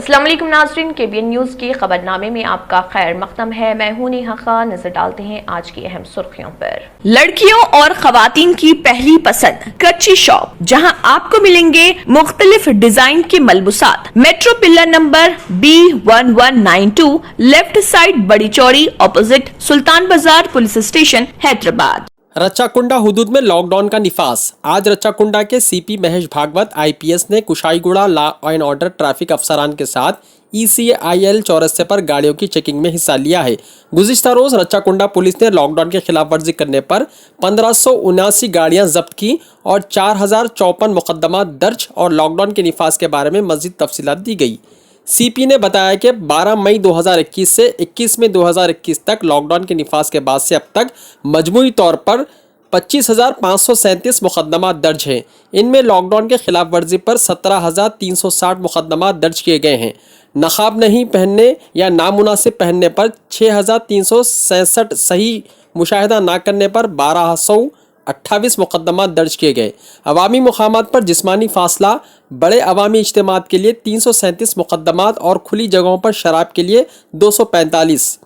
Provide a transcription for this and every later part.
अस्सलाम वालेकुम नाज़रीन, KBN न्यूज़ के खबरनामे में आपका खैर मक़दम है। मैं हूं नेहा खान। नजर डालते हैं आज की अहम सुर्खियों पर। लड़कियों और खवातीन की पहली पसंद कच्ची शॉप, जहां आपको मिलेंगे मुख्तलिफ डिजाइन के मलबूसात। Metro pillar number B1192, left side बड़ी चौड़ी, opposite Sultan Bazaar police station, Hyderabad. Rachakonda हुदूद में लॉकडाउन का निफास। आज रच्चाकुंडा के CP महेश भागवत IPS ने Kushaiguda law and order traffic अफसरान के साथ ECIL चौरस्ते पर गाड़ियों की चेकिंग में हिस्सा लिया है। गुज़िश्ता रोज रच्चाकुंडा पुलिस ने लॉकडाउन की खिलाफ वर्जी करने पर 1579 गाड़ियां जब्त की और 4054 मुकदमा दर्ज और लॉकडाउन के निफास के बारे में मजीद तफसीलात दी गई। CP ने बताया कि 12 मई 2021 से 21 मई 2021 तक लॉकडाउन के निफास के बाद से अब तक मजमूई तौर पर 25,537 मुकदमा दर्ज हैं। इनमें लॉकडाउन के खिलाफ वर्जी पर 17,360 मुकदमा दर्ज किए गए हैं। नकाब नहीं पहनने या नामुनासिब पहनने पर 6,367, सही मुशाहिदा ना करने पर 1,228 मुकदमा दर्ज किए गए। अवामी मुकामात पर जिस्मानी फासला, बड़े अवामी इज्तिमात के लिए 337 मुकदमात और खुली जगहों पर शराब के लिए 245।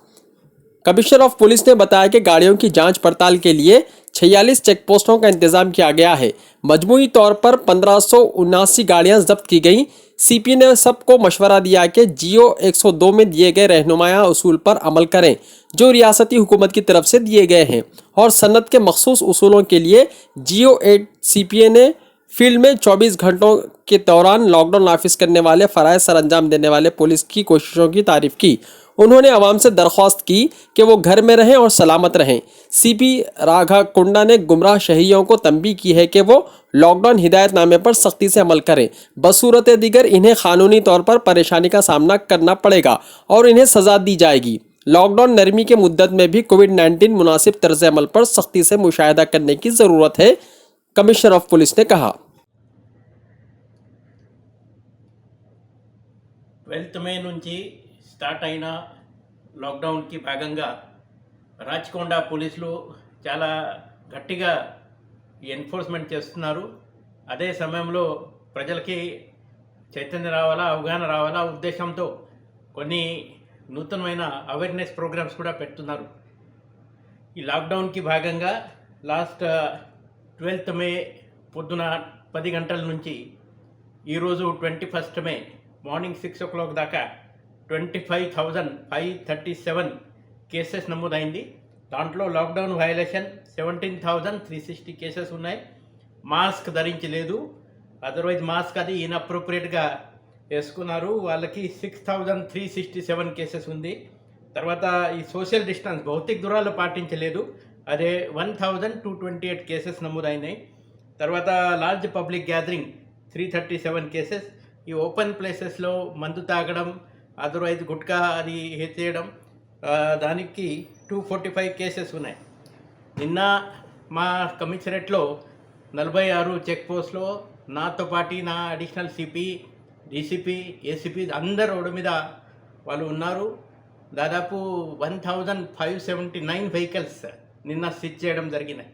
कमिश्नर ऑफ पुलिस ने बताया कि गाड़ियों की जांच पड़ताल के लिए 46 चेक पोस्टों का इंतजाम किया गया है। मजमूई तौर पर 1579 गाड़ियां जब्त की गईं। CP ने सबको मशवरा दिया कि GO 102 में दिए गए रहनुमाया उसूल पर अमल करें जो रियासती हुकूमत की तरफ से दिए गए हैं और सनत के मखसूस उसूलों के लिए GO 8 CPA ने फील्ड में 24 घंटों के दौरान लॉकडाउन नाफिज करने वाले फ़राइज़ सर अंजाम देने वाले पुलिस की कोशिशों की तारीफ की। उन्होंने आवाम से दरख्वास्त की कि वो घर में रहें और सलामत रहें। CP राघाकुंडा ने गुमराह शहरियों को तंबीह की है कि वो लॉकडाउन हिदायतनामे पर सख्ती से अमल करें। बसूरत दीगर इन्हें कानूनी तौर पर परेशानी का सामना करना पड़ेगा और इन्हें सजा दी जाएगी। लॉकडाउन नरमी के मुद्दत में भी कोविड-19 मुनासिब तर्ज अमल पर सख्ती से मुशाहिदा करने की ज़रूरत है, कमिश्नर ऑफ पुलिस ने कहा। 12th మే నుంచి స్టార్ట్ అయిన లాక్డౌన్కి భాగంగా రాచకొండ పోలీసులు చాలా గట్టిగా ఎన్ఫోర్స్మెంట్ చేస్తున్నారు. అదే సమయంలో ప్రజలకి చైతన్యం రావాలా, అవగాహన రావాలా ఉద్దేశంతో కొన్ని నూతనమైన అవేర్నెస్ ప్రోగ్రామ్స్ కూడా పెడుతున్నారు. ఈ లాక్డౌన్కి భాగంగా లాస్ట్ 12th మే పొద్దున 10 గంటల నుంచి ఈరోజు 21st మే మార్నింగ్ 6 o'clock దాకా 25,537 కేసెస్ నమోదైంది. దాంట్లో లాక్డౌన్ వయలేషన్ 17,360 కేసెస్ ఉన్నాయి. మాస్క్ ధరించలేదు, అదర్వైజ్ మాస్క్ అది ఇన్అప్రోప్రియేట్గా వేసుకున్నారు, వాళ్ళకి 6,367 కేసెస్ ఉంది. తర్వాత ఈ సోషల్ డిస్టెన్స్ భౌతిక దూరాలు పాటించలేదు, అదే 1,228 కేసెస్ నమోదైనాయి. తర్వాత లార్జ్ పబ్లిక్ గ్యాదరింగ్ 337 కేసెస్. ఈ ఓపెన్ ప్లేసెస్లో మందు తాగడం, అదర్వైజ్ గుట్కా అది చేయడం, దానికి 245 కేసెస్ ఉన్నాయి. నిన్న మా కమిషనరేట్లో 46 చెక్ పోస్ట్లో నాతో పాటు నా అడిషనల్ CP, DCP, ACP అందరు రోడ్డు మీద వాళ్ళు ఉన్నారు. దాదాపు 1,579 వెహికల్స్ నిన్న స్విచ్ చేయడం జరిగినాయి.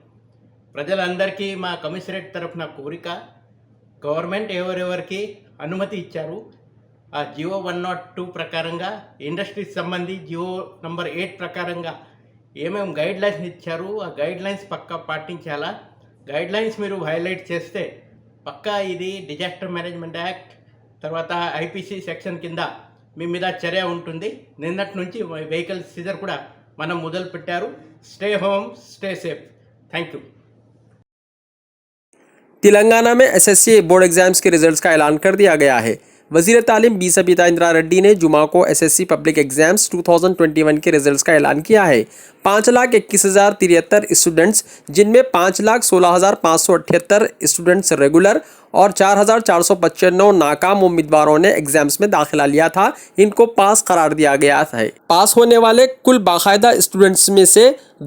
ప్రజలందరికీ మా కమిషనరేట్ తరఫున కోరిక, గవర్నమెంట్ ఎవరెవరికి అనుమతి ఇచ్చారు ఆ GO 102 ప్రకారంగా, ఇండస్ట్రీస్ సంబంధి GO నంబర్ 8 ప్రకారంగా ఏమేమి గైడ్ లైన్స్ ఇచ్చారు ఆ గైడ్ లైన్స్ పక్కా పాటించాలా. గైడ్ లైన్స్ మీరు హైలైట్ చేస్తే పక్కా ఇది డిజాస్టర్ మేనేజ్మెంట్ యాక్ట్ తర్వాత IPC సెక్షన్ కింద మీ మీద చర్య ఉంటుంది. నిన్నటి నుంచి వెహికల్ సీజర్ కూడా మనం మొదలు పెట్టారు. Stay home, stay safe. Thank you. Telangana में SSC बोर्ड एग्जाम्स के रिजल्ट्स का ऐलान कर दिया गया है। वजीर तालीम बी सबिता इंदिरा रेड्डी ने जुमा को SSC पब्लिक एग्जाम्स 2021 के रिजल्ट्स का ऐलान किया है। 5,21,073 स्टूडेंट्स, जिनमें 5,16,578 स्टूडेंट्स रेगुलर और 4,495 नाकाम उम्मीदवारों ने एग्जाम्स में दाखिला लिया था, इनको पास करार दिया गया है। पास होने वाले कुल बाकायदा स्टूडेंट्स में से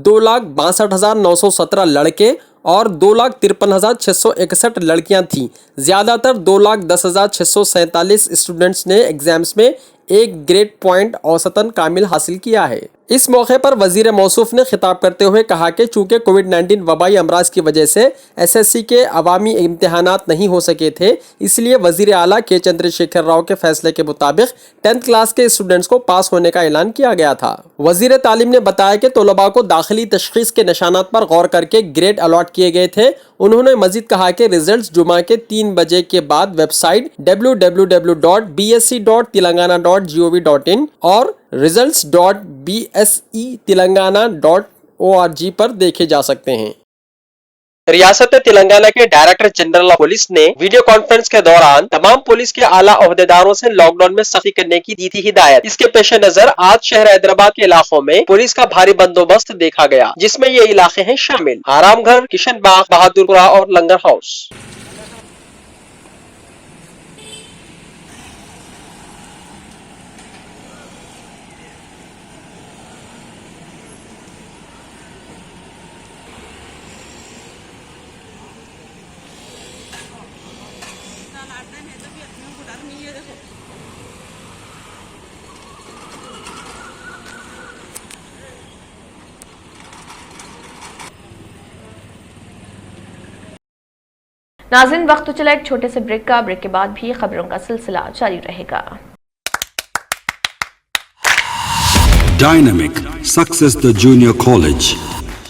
2,62,917 लड़के और 2,53,661 लड़कियां थीं। ज़्यादातर 2,10,647 स्टूडेंट्स ने एग्जाम्स में 1 ग्रेड पॉइंट औसतन कामिल हासिल किया है। इस मौके पर वजीर मौसूफ ने खिताब करते हुए कहा कि चूंकि कोविड-19 वबाई अमराज की वजह से एसएससी के अवामी इम्तिहानात नहीं हो सके थे, इसलिए वजीर आला के चंद्रशेखर राव के फैसले के मुताबिक 10th क्लास के स्टूडेंट्स को पास होने का ऐलान किया गया था। वजीर तालीम ने बताया कि तलबा को दाखिली तशखीस के निशानात पर गौर करके ग्रेड अलॉट किए गए थे। उन्होंने मजीद कहा कि रिजल्ट जुमा के 3 बजे के बाद वेबसाइट www.bsc.telangana.gov.in और results.bsetelangana.org पर देखे जा सकते हैं। रियासत तेलंगाना के डायरेक्टर जनरल ऑफ पुलिस ने वीडियो कॉन्फ्रेंस के दौरान तमाम पुलिस के आला ओहदेदारों से लॉकडाउन में सख्ती करने की दी थी हिदायत। इसके पेश नजर आज शहर हैदराबाद के इलाकों में पुलिस का भारी बंदोबस्त देखा गया, जिसमें ये इलाके हैं शामिल आरामघर, किशन बाग, बहादुरपुरा और लंगर हाउस। नाज़रीन, वक्त तो चला एक छोटे से ब्रेक का। ब्रेक के बाद भी खबरों का सिलसिला जारी रहेगा। Dynamic Success the Junior College.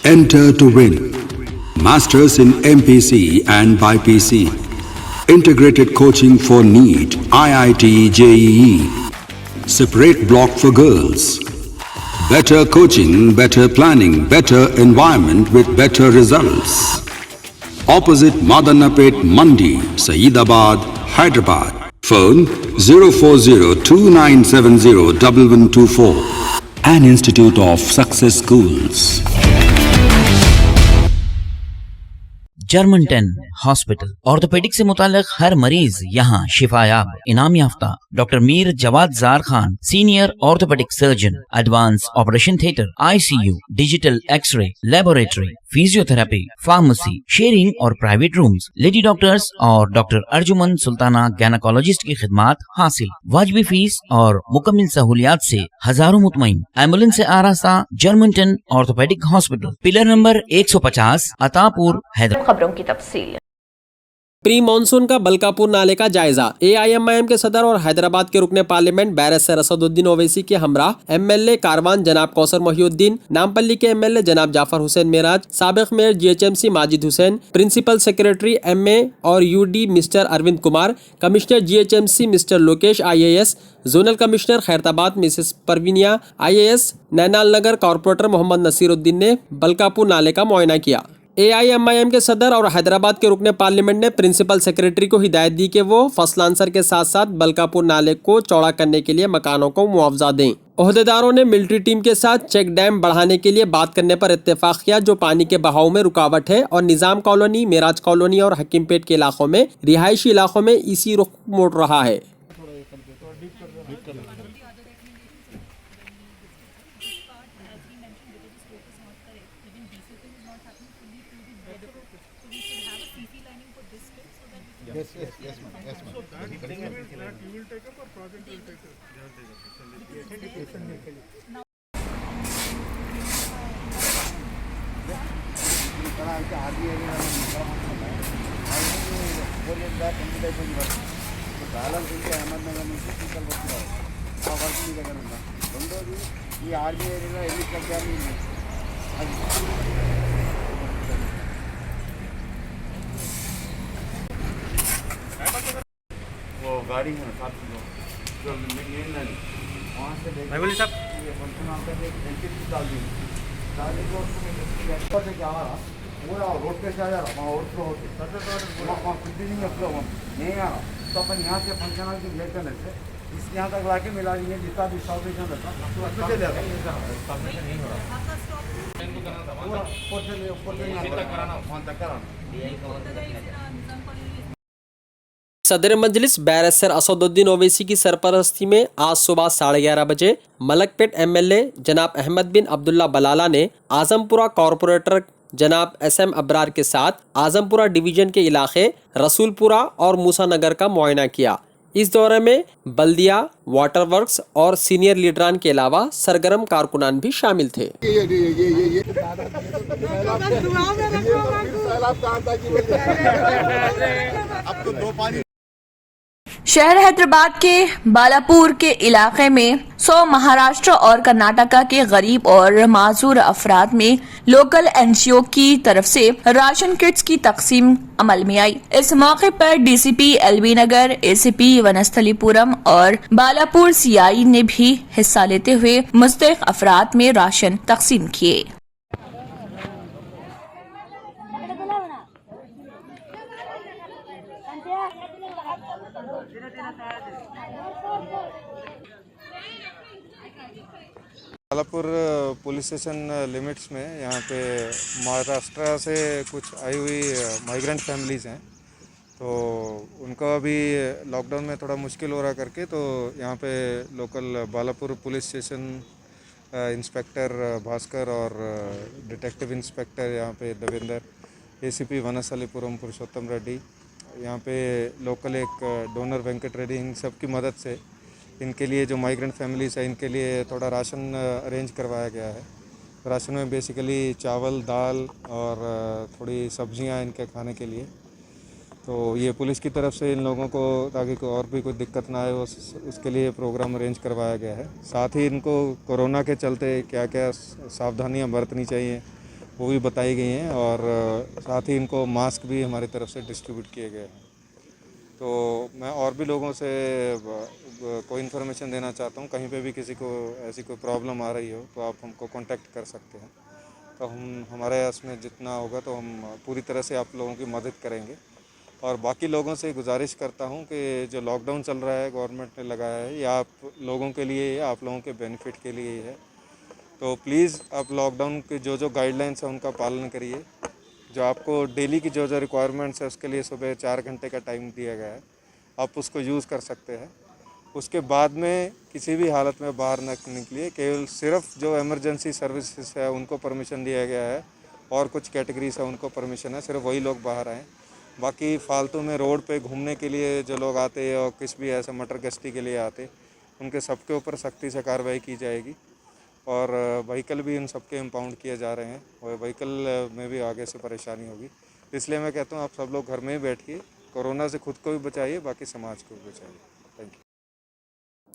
Enter to win. Masters in MPC and BPC. Integrated coaching for NEET, IIT, JEE. Separate block for girls. Better coaching, better planning, better environment with better results. Opposite Madannapet Mandi, Saeedabad, Hyderabad. Phone 04029701124. An Institute of Success Schools. German 10 hospital orthopaedic से मुताल्लिक हर मरीज यहाँ शिफायाब। इनाम याफ्ता doctor Mir Jawad Zar Khan, senior orthopaedic surgeon, advance operation theatre, ICU, digital x-ray, laboratory, physiotherapy, pharmacy, sharing और private rooms, lady doctors और डॉक्टर अर्जुमन सुल्ताना गैनाकोलॉजिस्ट की खिदमात हासिल। वाजिबी फीस और मुकम्मल सहूलियात से हजारों मुतमईन। एम्बुलेंस से आरास्ता German 10 orthopaedic hospital, pillar number 150, Attapur, Hyderabad. खबरों की तफसील। प्री मानसून का बलकापुर नाले का जायजा। AIMIM के सदर और हैदराबाद के रुकने पार्लियामेंट बैरिस्टर असदुद्दीन ओवैसी के हमरा MLA कारवान जनाब कौसर मोहिउद्दीन, नामपल्ली के MLA जनाब जाफर हुसैन मेराज, साबिक mayor GHMC Majid Hussain, principal secretary MA और UD mister Arvind Kumar, commissioner GHMC mister Lokesh IAS, zonal commissioner Khairatabad Mrs Parvinia IAS, Nanal Nagar corporator Mohammed Naseeruddin ने बलकापुर नाले का मुआयना किया। AIMIM के सदर और हैदराबाद के रुकने पार्लियामेंट ने प्रिंसिपल सेक्रेटरी को हिदायत दी कि वो फसलांसर के साथ साथ बलकापुर नाले को चौड़ा करने के लिए मकानों को मुआवजा दें। ओहदेदारों ने मिलिट्री टीम के साथ चेक डैम बढ़ाने के लिए बात करने पर इत्तेफाक किया, जो पानी के बहाव में रुकावट है और निजाम कॉलोनी, मेराज कॉलोनी और हकीमपेट के इलाकों में रिहायशी इलाकों में इसी रुख मोड़ रहा है। वो गाड़ी है ना साथ में जो मेन लाइन वहाँ से भाई बोली साहब ये फंक्शन आता है एंट्री डाल दी गाड़ी को ऊपर से क्या आ रहा पूरा रोड पे से आ जा रहा वहाँ और फ्लो होते वहाँ कुछ भी नहीं है फ्लो नहीं आ रहा। तो अपन यहाँ से फंक्शन हॉल की गेट करने से इस यहाँ तक ला के मिला देंगे जितना भी स्टॉपेशन रहता नहीं हो रहा वहाँ तक कराना। सदर मजलिस बैरिस्टर असदुद्दीन ओवैसी की सरपरस्ती में आज सुबह 11:30 बजे मलकपेट MLA जनाब अहमद बिन अब्दुल्ला बलाला ने आजमपुरा कॉरपोरेटर जनाब SM अबरार के साथ आजमपुरा डिवीजन के इलाके रसूलपुरा और मूसा नगर का मुआयना किया। इस दौरे में बल्दिया, वाटर वर्क्स और सीनियर लीडरान के अलावा सरगर्म कारकुनान भी शामिल थे। शहर हैदराबाद के बालापुर के इलाके में 100 महाराष्ट्र और कर्नाटका के गरीब और माजूर अफराद में लोकल एनजीओ की तरफ से राशन किट्स की तकसीम अमल में आई। इस मौके पर डीसीपी एलबी नगर, एसीपी वनस्थलीपुरम और बालापुर सीआई ने भी हिस्सा लेते हुए मुस्तहिक अफराद में राशन तकसीम किए। बालापुर पुलिस स्टेशन लिमिट्स में यहाँ पे महाराष्ट्र से कुछ आई हुई माइग्रेंट फैमिलीज़ हैं, तो उनको अभी लॉकडाउन में थोड़ा मुश्किल हो रहा करके तो यहाँ पे local Balapur police station inspector Bhaskar और डिटेक्टिव इंस्पेक्टर यहाँ पे देवेंद्र, एसीपी वनस्थलीपुरम पुरुषोत्तम रेड्डी, यहाँ पे लोकल एक डोनर वेंकट रेड्डी, इन सब की मदद से इनके लिए जो माइग्रेंट फैमिलीज़ है इनके लिए थोड़ा राशन अरेंज करवाया गया है। राशन में बेसिकली चावल, दाल और थोड़ी सब्जियां इनके खाने के लिए। तो ये पुलिस की तरफ से इन लोगों को ताकि कोई और भी कोई दिक्कत ना आए उसके लिए प्रोग्राम अरेंज करवाया गया है। साथ ही इनको कोरोना के चलते क्या क्या सावधानियां बरतनी चाहिए वो भी बताई गई हैं और साथ ही इनको मास्क भी हमारी तरफ से डिस्ट्रीब्यूट किए गए हैं। तो मैं और भी लोगों से कोई इन्फॉर्मेशन देना चाहता हूँ, कहीं पे भी किसी को ऐसी कोई प्रॉब्लम आ रही हो तो आप हमको कांटेक्ट कर सकते हैं। तो हम हमारे इसमें जितना होगा तो हम पूरी तरह से आप लोगों की मदद करेंगे। और बाकी लोगों से गुजारिश करता हूँ कि जो लॉकडाउन चल रहा है गवर्नमेंट ने लगाया है, ये आप लोगों के लिए है, आप लोगों के बेनिफिट के लिए ही है। तो प्लीज़ आप लॉकडाउन के जो गाइडलाइंस हैं उनका पालन करिए। जो आपको डेली की जो रिक्वायरमेंट्स है उसके लिए सुबह 4 घंटे का टाइम दिया गया है, आप उसको यूज़ कर सकते हैं। उसके बाद में किसी भी हालत में बाहर न निकलिए, केवल सिर्फ जो इमरजेंसी सर्विसेज है उनको परमिशन दिया गया है और कुछ कैटेगरीज है उनको परमिशन है, सिर्फ वही लोग बाहर आएँ। बाकी फालतू में रोड पे घूमने के लिए जो लोग आते हैं और किस भी ऐसे मटर गश्ती के लिए आते, उनके सबके ऊपर सख्ती से कार्रवाई की जाएगी। और व्हीकल भी इन सबके इम्पाउंड किए जा रहे हैं और व्हीकल में भी आगे से परेशानी होगी। इसलिए मैं कहता हूँ आप सब लोग घर में ही बैठिए, कोरोना से खुद को भी बचाइए, बाकी समाज को भी बचाइए। Thank you.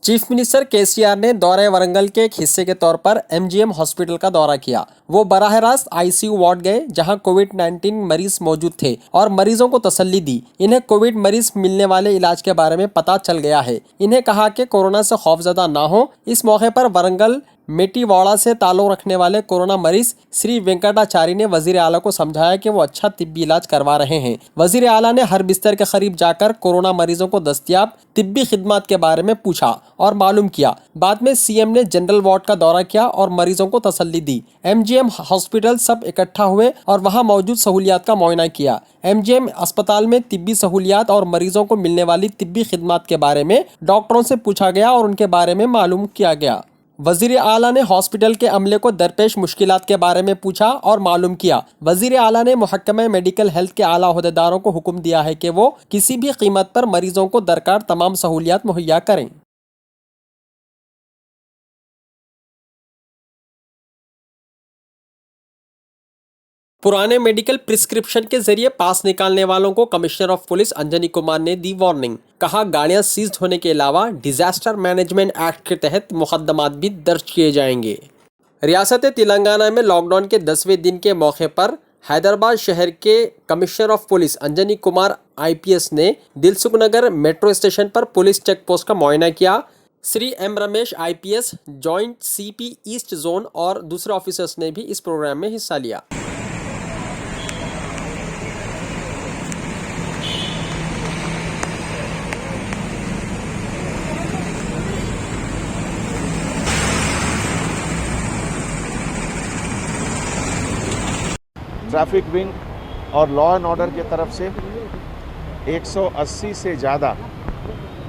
Chief minister KCR ने दौरे वरंगल के एक हिस्से के तौर पर एमजीएम हॉस्पिटल का दौरा किया। वो बराह रास्त आईसीयू वार्ड गए जहां कोविड-19 मरीज मौजूद थे और मरीजों को तसल्ली दी। इन्हें कोविड मरीज मिलने वाले इलाज के बारे में पता चल गया है। इन्हें कहा कि कोरोना से खौफजदा ना हो। इस मौके पर वरंगल मेटीवाड़ा से ताल्लुक रखने वाले कोरोना मरीज श्री वेंकटाचारी ने वजीर आला को समझाया कि वो अच्छा तिब्बी इलाज करवा रहे हैं। वजीर आला ने हर बिस्तर के करीब जाकर कोरोना मरीजों को दस्तयाब तिब्बी खिदमत के बारे में पूछा और मालूम किया। बाद में सीएम ने जनरल वार्ड का दौरा किया और मरीजों को तसल्ली दी। एमजीएम हॉस्पिटल सब इकट्ठा हुए और वहां मौजूद सहूलियात का मुआयना किया। एमजीएम अस्पताल में तिब्बी सहूलियात और मरीजों को मिलने वाली तिब्बी खिदमत के बारे में डॉक्टरों से पूछा गया और उनके बारे में मालूम किया गया। वजीर आला ने हॉस्पिटल के अमले को दरपेश मुश्किलात के बारे में पूछा और मालूम किया। वजीर आला ने महकमा मेडिकल हेल्थ के आला ओहदेदारों को हुक्म दिया है कि वो किसी भी कीमत पर मरीजों को दरकार तमाम सहूलियात मुहैया करें। पुराने मेडिकल प्रिस्क्रिप्शन के जरिए पास निकालने वालों को commissioner of police Anjani Kumar ने दी वार्निंग। कहा गाड़ियां सीज होने के अलावा डिजास्टर मैनेजमेंट एक्ट के तहत मुकदमात भी दर्ज किए जाएंगे। रियासत तेलंगाना में लॉकडाउन के 10वें दिन के मौके पर हैदराबाद शहर के commissioner of police Anjani Kumar IPS ने दिलसुख नगर मेट्रो स्टेशन पर पुलिस चेक पोस्ट का मुआयना किया। Shri M Ramesh IPS, joint CP east zone और दूसरे ऑफिसर्स ने भी इस प्रोग्राम में हिस्सा लिया। ट्रैफिक विंग और लॉ एंड ऑर्डर की तरफ से 180 से ज़्यादा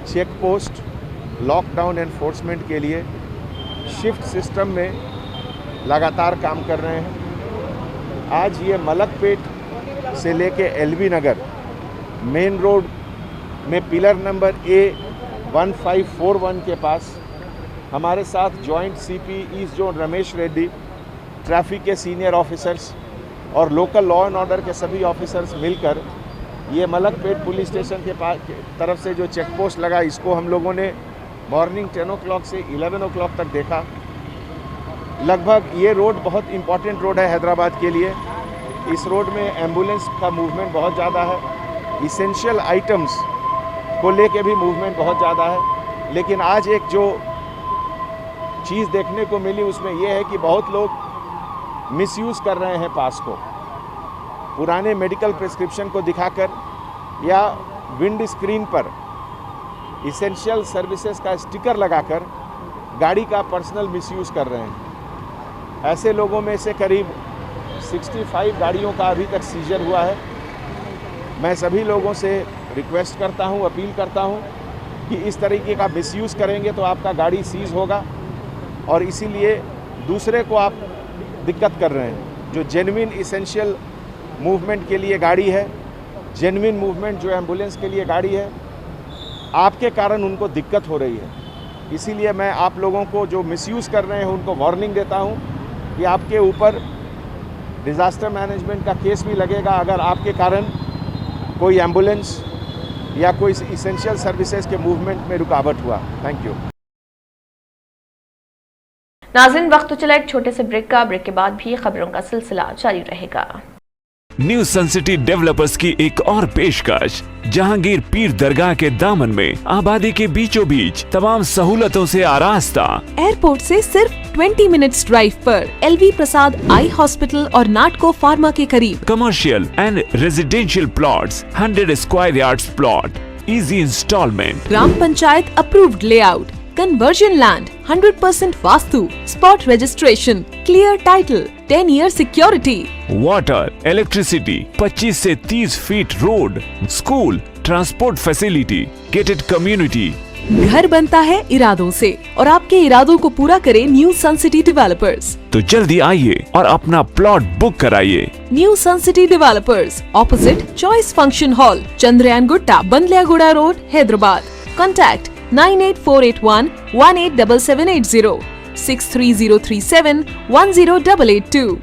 चेक पोस्ट लॉकडाउन एनफोर्समेंट के लिए शिफ्ट सिस्टम में लगातार काम कर रहे हैं। आज ये मलकपेट से लेके एलबी नगर मेन रोड में पिलर नंबर A 1541 के पास हमारे साथ joint CP east zone Ramesh Reddy, traffic के सीनियर ऑफिसर्स और लोकल लॉ एंड ऑर्डर के सभी ऑफिसर्स मिलकर ये मलकपेट पुलिस स्टेशन के पास तरफ से जो चेक पोस्ट लगा, इसको हम लोगों ने मॉर्निंग 10 o'clock से 11 o'clock तक देखा। लगभग ये रोड बहुत इम्पॉर्टेंट रोड है हैदराबाद के लिए। इस रोड में एम्बुलेंस का मूवमेंट बहुत ज़्यादा है, इसेंशियल आइटम्स को लेके भी मूवमेंट बहुत ज़्यादा है। लेकिन आज एक जो चीज़ देखने को मिली उसमें यह है कि बहुत लोग मिसयूज़ कर रहे हैं पास को, पुराने मेडिकल प्रिस्क्रिप्शन को दिखाकर या विंड स्क्रीन पर इसेंशियल सर्विसेज का स्टिकर लगाकर गाड़ी का पर्सनल मिसयूज़ कर रहे हैं। ऐसे लोगों में से करीब 65 गाड़ियों का अभी तक सीजर हुआ है। मैं सभी लोगों से रिक्वेस्ट करता हूं, अपील करता हूं कि इस तरीके का मिसयूज़ करेंगे तो आपका गाड़ी सीज होगा और इसीलिए दूसरे को आप दिक्कत कर रहे हैं। जो जेन्युइन इसेंशियल मूवमेंट के लिए गाड़ी है, जेन्युइन मूवमेंट जो एम्बुलेंस के लिए गाड़ी है, आपके कारण उनको दिक्कत हो रही है। इसीलिए मैं आप लोगों को जो मिसयूज़ कर रहे हैं उनको वार्निंग देता हूं कि आपके ऊपर डिज़ास्टर मैनेजमेंट का केस भी लगेगा अगर आपके कारण कोई एम्बुलेंस या कोई इसेंशियल सर्विसेज के मूवमेंट में रुकावट हुआ। Thank you. नाज़रीन, वक्त तो चला एक छोटे से ब्रेक का। ब्रेक के बाद भी खबरों का सिलसिला जारी रहेगा। न्यू सन सिटी डेवलपर्स की एक और पेशकश, जहांगीर पीर दरगाह के दामन में आबादी के बीचों बीच तमाम सहूलतों से आरास्ता। एयरपोर्ट से सिर्फ 20 मिनट्स ड्राइव पर LV प्रसाद आई हॉस्पिटल और नाटको फार्मा के करीब। Commercial and residential plots, 100 square yards plot, easy instalment, gram panchayat approved layout, conversion land, 100% vastu, spot registration, clear title, 10 year security, water, electricity, 25 से 30 feet road, school, transport facility, gated community. घर बनता है इरादों से और आपके इरादों को पूरा करे न्यू सन सिटी डेवलपर्स। तो जल्दी आइए और अपना प्लॉट बुक कराइए। New sun city developers, opposite choice function hall, Chandrayangutta, Bandlaguda road, Hyderabad. Contact 98481 187780, 63037 10882।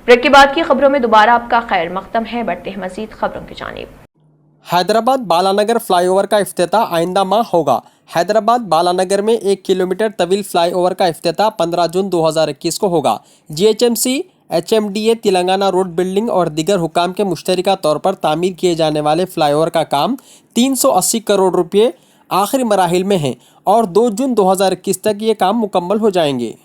Break के बाद की खबरों में दोबारा आपका खैर मकदम है। बढ़ते हैं मजीद खबरों की जानिब। हैदराबाद बालानगर फ्लाईओवर का इफ्तिताह आइंदा माह होगा। हैदराबाद बालानगर में 1 किलोमीटर तवील फ्लाईओवर का इफ्तिताह 15 जून 2021 को होगा। GHMC, HMDA, Telangana road building और दीगर हुकाम के मुश्तरका तौर पर तामीर किए जाने वाले फ्लाईओवर का काम 380 करोड़ रुपये आखिरी मराहिल में है और 2 जून 2021 तक ये काम मुकम्मल हो जाएंगे।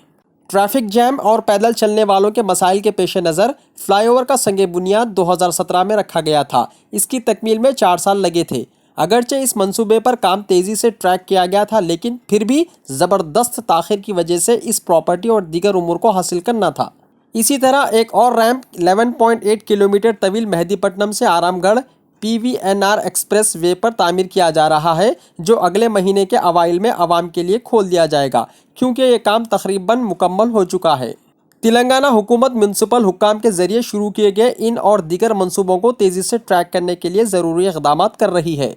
ट्रैफिक जैम और पैदल चलने वालों के मसाइल के पेश नज़र फ्लाईओवर का संगे बुनियाद 2017 में रखा गया था। इसकी तकमील में 4 साल लगे थे। अगरचे इस मंसूबे पर काम तेज़ी से ट्रैक किया गया था, लेकिन फिर भी ज़बरदस्त ताख़िर की वजह से इस प्रॉपर्टी और दीगर उमूर को हासिल करना था। इसी तरह एक और रैंप 11.8 किलोमीटर तवील मेहदीपट्टनम से आरामगढ़ PVNR एक्सप्रेस वे पर तामीर किया जा रहा है, जो अगले महीने के अवाइल में आवाम के लिए खोल दिया जाएगा, क्योंकि ये काम तकरीबन मुकम्मल हो चुका है। तेलंगाना हुकूमत म्युनिसिपल हुक्काम के जरिए शुरू किए गए इन और दीगर मंसूबों को तेज़ी से ट्रैक करने के लिए ज़रूरी इक़दाम कर रही है।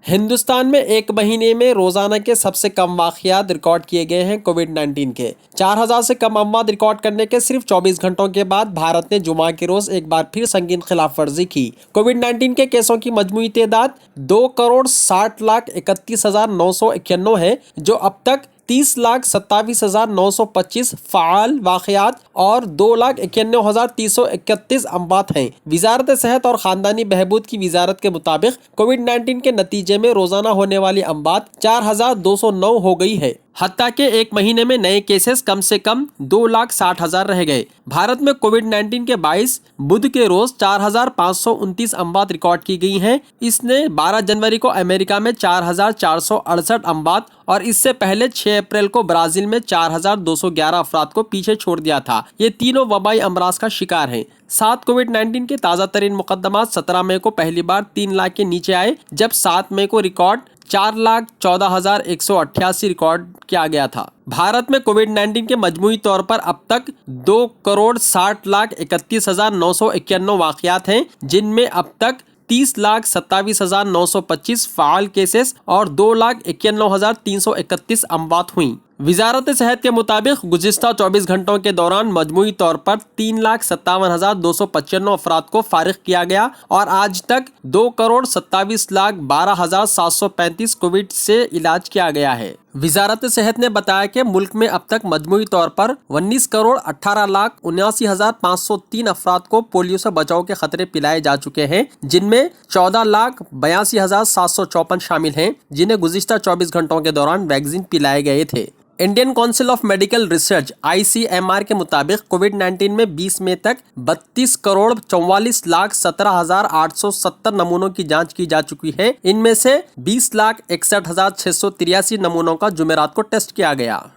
हिंदुस्तान में एक महीने में रोज़ाना के सबसे कम वाक़यात रिकॉर्ड किए गए हैं कोविड-19 के। 4000 से कम अमवात रिकॉर्ड करने के सिर्फ 24 घंटों के बाद भारत ने जुमा के रोज़ एक बार फिर संगीन खिलाफ वर्जी की। कोविड-19 के केसों की मजमूई तादाद 2,60,31,991 है, जो अब तक 30,27,925 फ़ाल वाक़यात और 2,91,331 अमवात हैं। वज़ारत सेहत और ख़ानदानी बहबूद की वज़ारत के मुताबिक कोविड-19 के नतीजे में रोज़ाना होने वाली अमवात 4,209 हो गई है। हत्ता के एक महीने में नए केसेस कम से कम 2,60,000 रह गए। भारत में कोविड-19 के 22 बुध के रोज 4,529 अमवात रिकॉर्ड की गई हैं। इसने 12 जनवरी को अमेरिका में 4,468 अमवात और इससे पहले 6 अप्रैल को ब्राजील में 4,211 अफराद को पीछे छोड़ दिया था। ये तीनों वबाई अमराज का शिकार हैं। 7 कोविड-19 के ताज़ा तरीन मुकदमात 17 मई को पहली बार 3 लाख के नीचे आए, जब 7 मई को रिकॉर्ड 4,14,188 रिकॉर्ड किया गया था। भारत में कोविड-19 के मजमूई तौर पर अब तक 2,60,31,991 वाक़यात हैं, जिनमें अब तक 30,27,925 फाल केसेस और 2,91,331 अमवात हुई। वजारत सेहत के मुताबिक गुज़िश्ता 24 घंटों के दौरान मजमूई तौर पर 3,57,295 अफराद को फारिग किया गया और आज तक 2,27,12,735 कोविड से इलाज किया गया है। वजारत सेहत ने बताया कि मुल्क में अब तक मजमूई तौर पर 19,18,79,503 अफराद को पोलियो से बचाव के खतरे पिलाए जा चुके हैं, जिनमें 14,82,754 शामिल हैं, जिन्हें गुज़िश्ता 24 घंटों के दौरान वैक्सीन पिलाए गए थे। Indian council of medical research (ICMR) के मुताबिक कोविड-19 में 20 मई तक 32,44,17,870 नमूनों की जांच की जा चुकी है। इनमें से 20,61,683 नमूनों का जुमेरात को टेस्ट किया गया।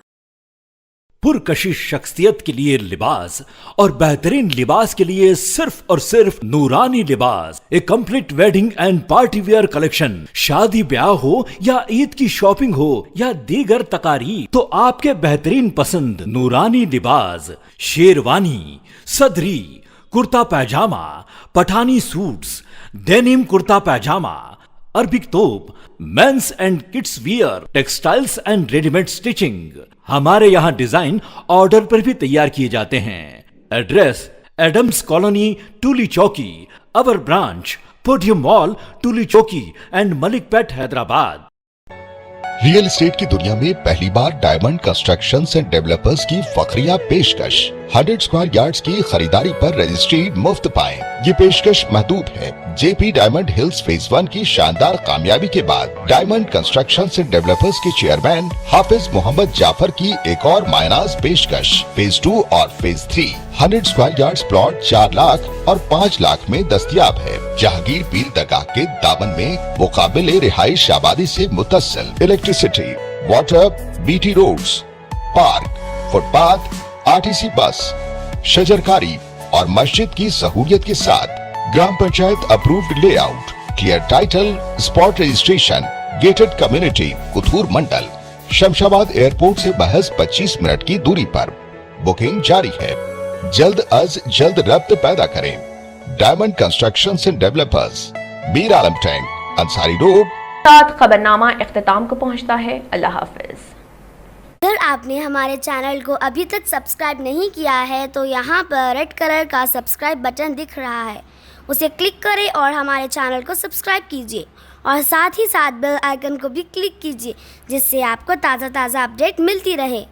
पुरकशिश शख्सियत के लिए लिबास और बेहतरीन लिबास के लिए सिर्फ और सिर्फ Noorani Libas, a complete wedding and party wear collection. शादी ब्याह हो या ईद की शॉपिंग हो या दीगर तकारीब, तो आपके बेहतरीन पसंद नूरानी लिबास, शेरवानी, सदरी, kurta pyjama, Pathani suits, denim kurta pyjama, Arabic तोप, mens and kids wear, textiles and readymade stitching. हमारे यहाँ डिजाइन ऑर्डर पर भी तैयार किए जाते हैं। एड्रेस एडम्स कॉलोनी, टूली चौकी। अवर ब्रांच पोडियम मॉल, टूली चौकी एंड मलिकपेट, हैदराबाद। रियल एस्टेट की दुनिया में पहली बार डायमंड कंस्ट्रक्शंस एंड डेवलपर्स की फखरिया पेशकश। 100 स्क्वायर यार्ड्स की खरीदारी पर रजिस्ट्री मुफ्त पाएं। ये पेशकश महदूद है। जेपी डायमंड हिल्स फेज 1 की शानदार कामयाबी के बाद डायमंड कंस्ट्रक्शंस एंड डेवलपर्स के चेयरमैन हाफिज मोहम्मद जाफर की एक और मायनाज पेशकश। फेज 2 और phase 3 100 square yards plot 4 lakh और 5 लाख में दस्तयाब है। जहांगीर पीर दरगाह के दामन में मुकाबिले रिहाइश आबादी से मुतस्सिल electricity, water, BT roads, park, footpath, RTC bus, शजरकारी और मस्जिद की सहूलियत के साथ gram panchayat approved layout, clear title, spot registration, gated community, Kothur mandal, Shamshabad airport से महज 25 मिनट की दूरी पर। बुकिंग जारी है। जल्द अज जल्द रब्त पैदा करें। Diamond constructions and developers, Mir Alam tank, Ansari road. साथ खबरनामा इख्तिताम को पहुंचता है। अल्लाह हाफिज। अगर आपने हमारे चैनल को अभी तक सब्सक्राइब नहीं किया है तो यहाँ पर रेड कलर का सब्सक्राइब बटन दिख रहा है, उसे क्लिक करें और हमारे चैनल को सब्सक्राइब कीजिए और साथ ही साथ बेल आइकन को भी क्लिक कीजिए, जिससे आपको ताज़ा अपडेट मिलती रहे।